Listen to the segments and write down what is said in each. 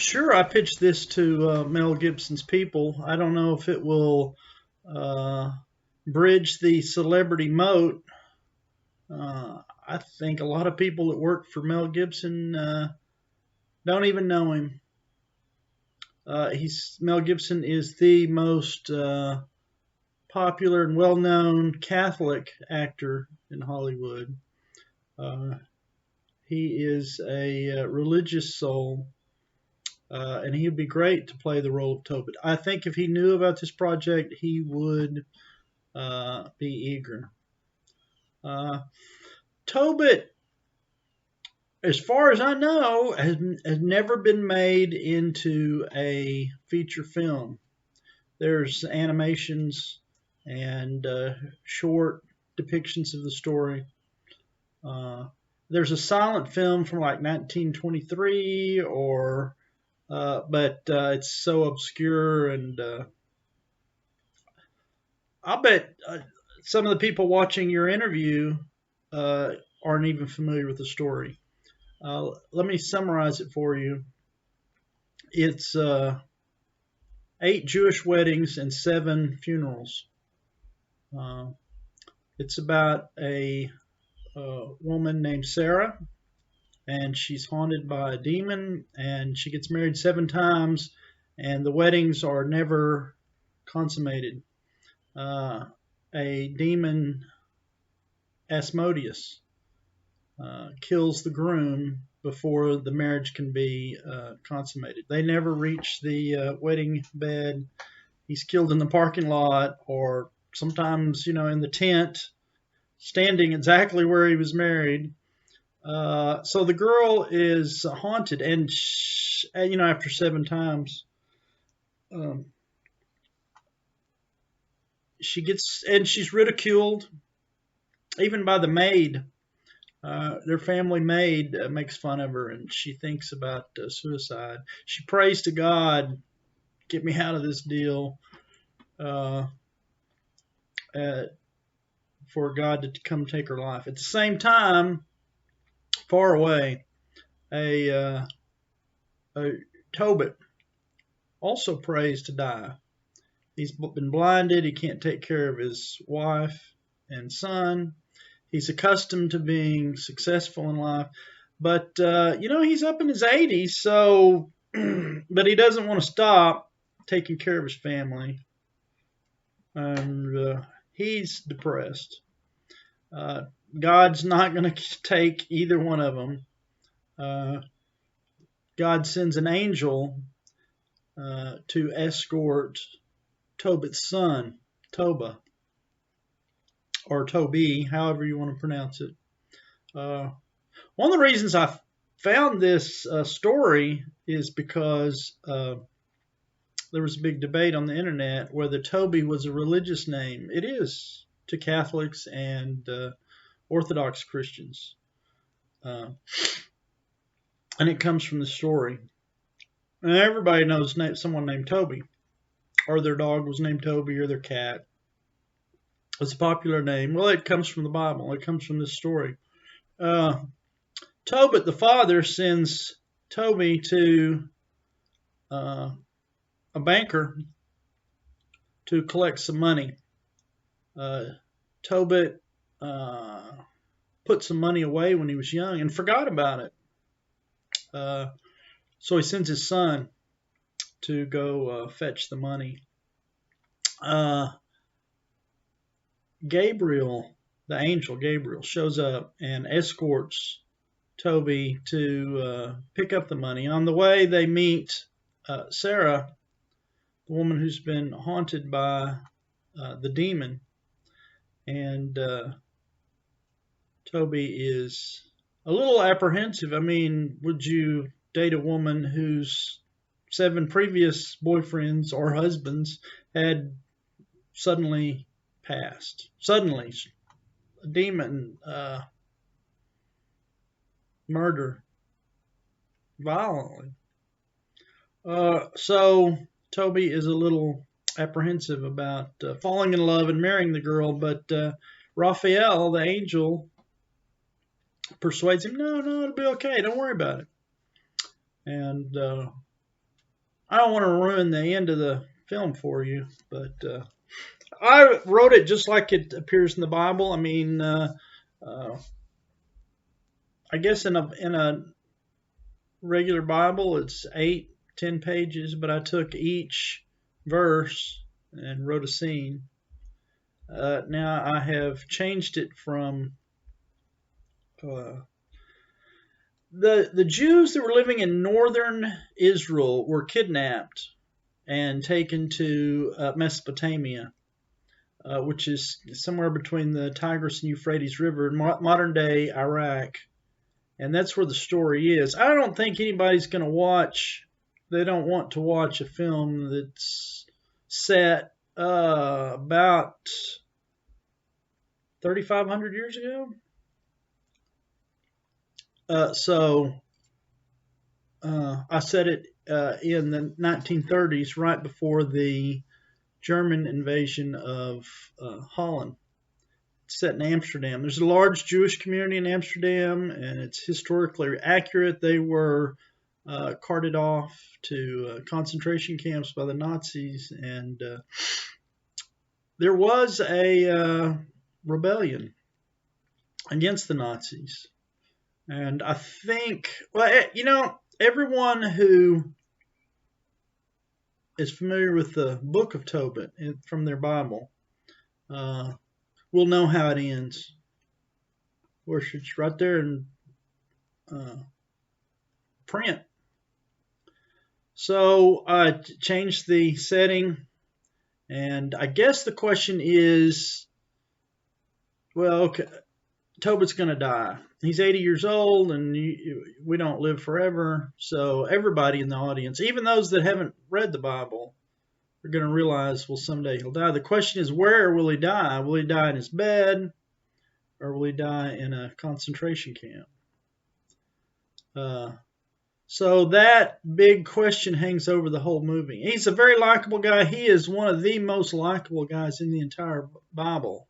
Sure, I pitched this to Mel Gibson's people. I don't know if it will uh, bridge the celebrity moat. I think a lot of people that work for Mel Gibson don't even know him. He's Mel Gibson is the most popular and well-known Catholic actor in Hollywood. Uh, he is a religious soul, and he would be great to play the role of Tobit. I think if he knew about this project, he would be eager. Uh, Tobit, as far as I know, has never been made into a feature film. There's animations and short depictions of the story. Uh, there's a silent film from like 1923, but it's so obscure, and I bet some of the people watching your interview aren't even familiar with the story. Let me summarize it for you. It's 8 Jewish weddings and 7 funerals. Uh, it's about a woman named Sarah, and she's haunted by a demon, and she gets married 7 times, and the weddings are never consummated. A demon, Asmodeus, kills the groom before the marriage can be consummated. They never reach the wedding bed. He's killed in the parking lot, or sometimes, in the tent, standing exactly where he was married. So the girl is haunted, and after 7 times, she's ridiculed, even by the maid. Their family maid makes fun of her, and she thinks about suicide. She prays to God, "Get me out of this deal," uh, for God to come take her life. At the same time, far away, a Tobit also prays to die. He's been blinded. He can't take care of his wife and son. He's accustomed to being successful in life, but he's up in his 80s, so but he doesn't want to stop taking care of his family, and he's depressed. God's not going to take either one of them. God sends an angel to escort Tobit's son, Toba, or Toby, however you want to pronounce it. One of the reasons I found this story is because there was a big debate on the internet whether Toby was a religious name. It is to Catholics and Orthodox Christians. And it comes from the story. And everybody knows someone named Toby, or their dog was named Toby, or their cat. It's a popular name. Well, it comes from the Bible. It comes from this story. Tobit, the father, sends Toby to a banker to collect some money. Tobit put some money away when he was young and forgot about it. So he sends his son to go fetch the money. Gabriel, the angel Gabriel, shows up and escorts Toby to pick up the money. On the way, they meet Sarah, the woman who's been haunted by the demon, and Toby is a little apprehensive. I mean, would you date a woman whose 7 previous boyfriends or husbands had suddenly passed? Suddenly, a demon murder violently. So Toby is a little apprehensive about falling in love and marrying the girl, but Raphael, the angel, persuades him, no, it'll be okay. Don't worry about it. And I don't want to ruin the end of the film for you, but I wrote it just like it appears in the Bible. I mean, uh, I guess in a regular Bible it's 8, 10 pages, but I took each verse and wrote a scene. Now I have changed it from uh, the Jews that were living in northern Israel were kidnapped and taken to Mesopotamia, which is somewhere between the Tigris and Euphrates River in modern day Iraq. And that's where the story is. I don't think anybody's going to watch, they don't want to watch a film that's set about 3,500 years ago. So I set it in the 1930s, right before the German invasion of Holland. It's set in Amsterdam. There's a large Jewish community in Amsterdam, and it's historically accurate. They were carted off to concentration camps by the Nazis, and there was a rebellion against the Nazis. And I think, well, everyone who is familiar with the book of Tobit from their Bible will know how it ends. Of course, it's right there in print. So I changed the setting, and I guess the question is, well, okay, Tobit's going to die. He's 80 years old, and we don't live forever. So everybody in the audience, even those that haven't read the Bible, are going to realize, well, someday he'll die. The question is, where will he die? Will he die in his bed, or will he die in a concentration camp? So that big question hangs over the whole movie. He's a very likable guy. He is one of the most likable guys in the entire Bible.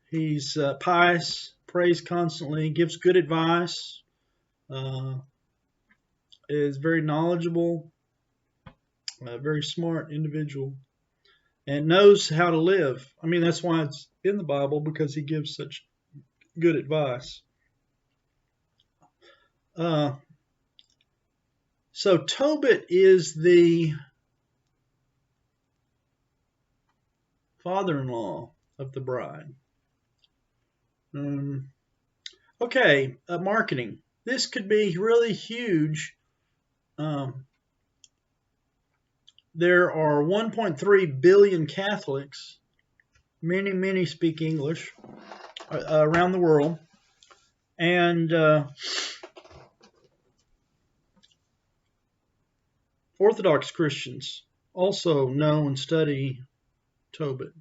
He's pious, prays constantly, gives good advice, is very knowledgeable, a very smart individual, and knows how to live. I mean, that's why it's in the Bible, because he gives such good advice. So Tobit is the father-in-law of the bride. Okay, marketing. This could be really huge. There are 1.3 billion Catholics. Many speak English around the world. And Orthodox Christians also know and study Tobit.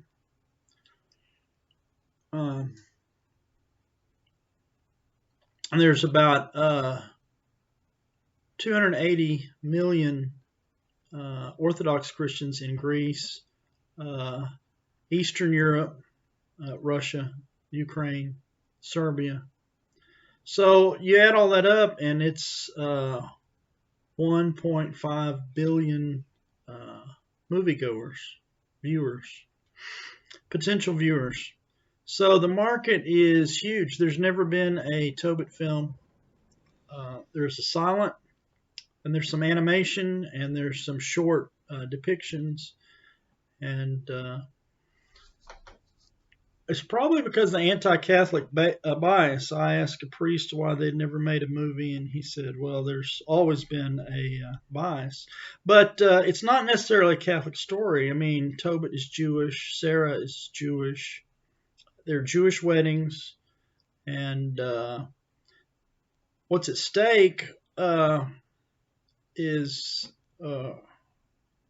And there's about 280 million Orthodox Christians in Greece, Eastern Europe, Russia, Ukraine, Serbia. So you add all that up, and it's 1.5 billion moviegoers, potential viewers. So the market is huge. There's never been a Tobit film. There's a silent, and there's some animation, and there's some short depictions. And it's probably because of the anti-Catholic bias. I asked a priest why they'd never made a movie, and he said, well, there's always been a bias. But it's not necessarily a Catholic story. I mean, Tobit is Jewish. Sarah is Jewish. They're Jewish weddings. And what's at stake are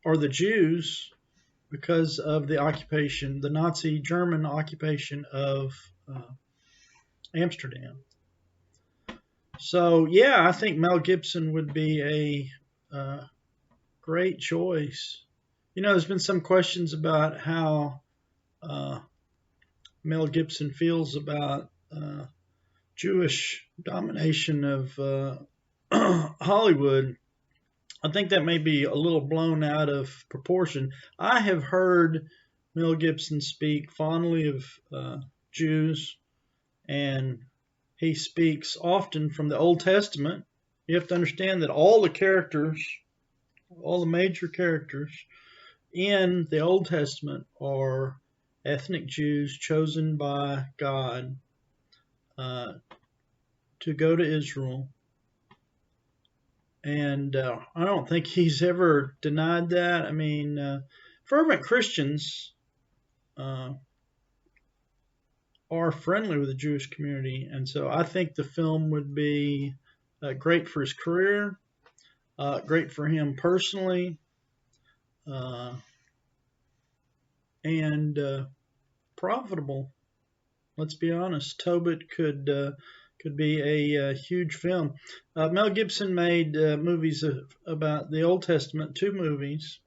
the Jews, because of the occupation, the Nazi German occupation of Amsterdam. So, yeah, I think Mel Gibson would be a great choice. You know, there's been some questions about how Mel Gibson feels about Jewish domination of Hollywood. I think that may be a little blown out of proportion. I have heard Mel Gibson speak fondly of Jews, and he speaks often from the Old Testament. You have to understand that all the characters, all the major characters in the Old Testament are ethnic Jews chosen by God to go to Israel. And I don't think he's ever denied that. I mean, fervent Christians are friendly with the Jewish community, and so I think the film would be great for his career, great for him personally, and profitable. Let's be honest. Tobit could be a huge film. Mel Gibson made movies about the Old Testament, 2 movies,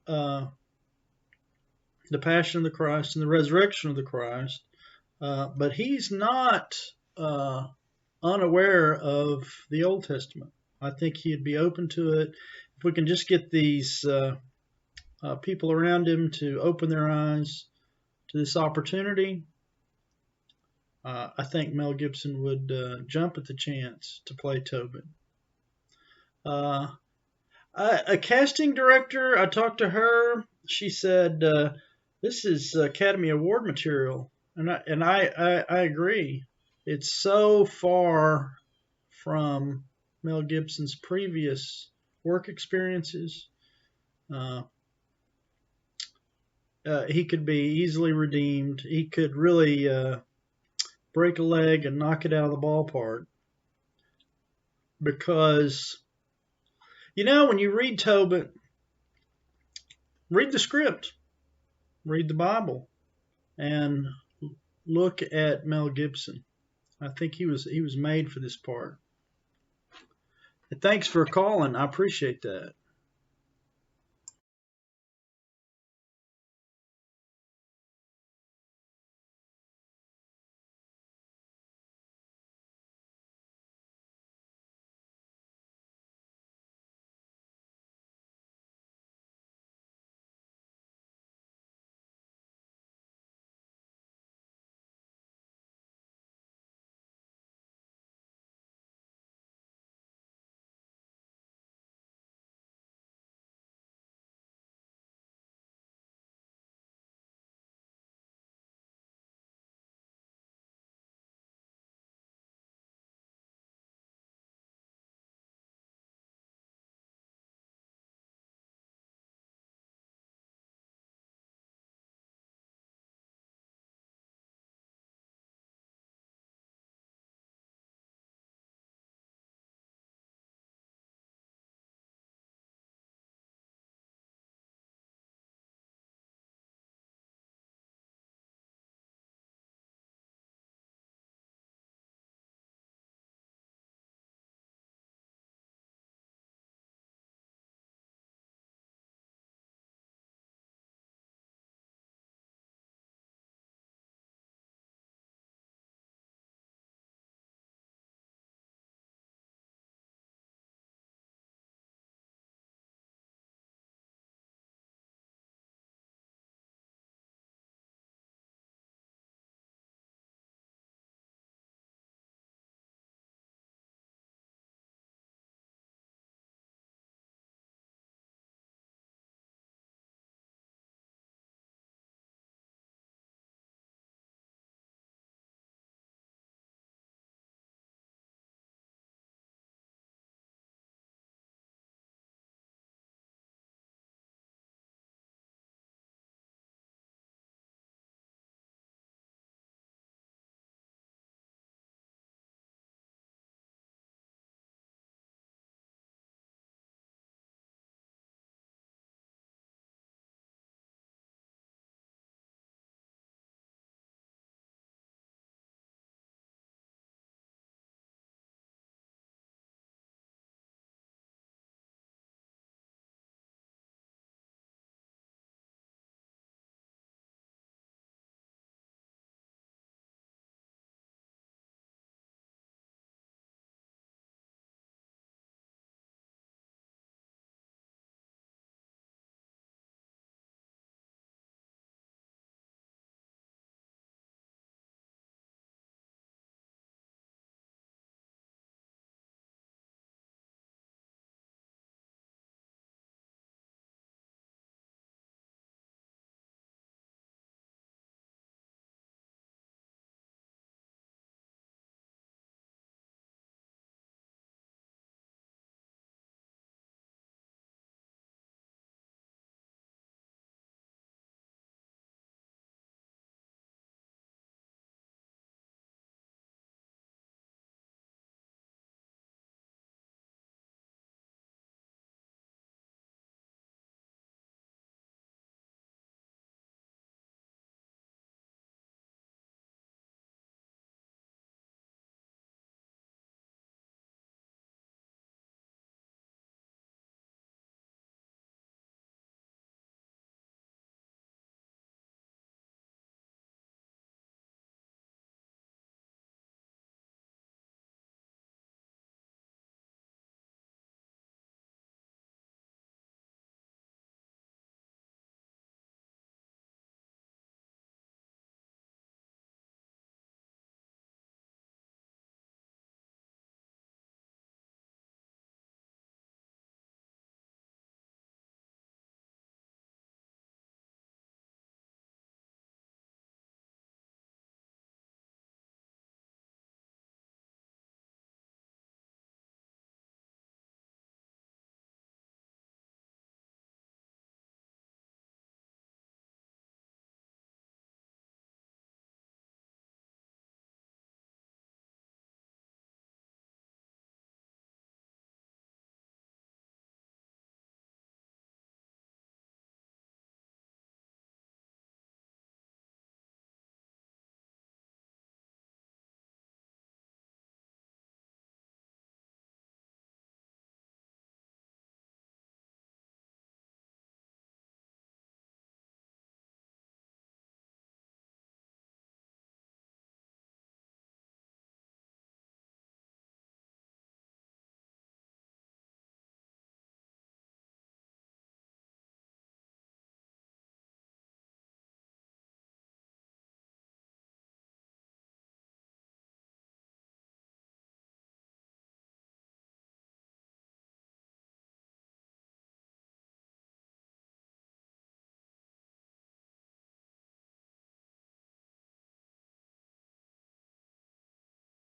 The Passion of the Christ and The Resurrection of the Christ. But he's not unaware of the Old Testament. I think he'd be open to it. If we can just get these people around him to open their eyes to this opportunity, I think Mel Gibson would jump at the chance to play Tobit. A casting director, I talked to her. She said, this is Academy Award material. And I agree. It's so far from Mel Gibson's previous work experiences. He could be easily redeemed. He could really break a leg and knock it out of the ballpark. Because, when you read Tobit, read the script, read the Bible, and look at Mel Gibson. I think he was made for this part. And thanks for calling. I appreciate that.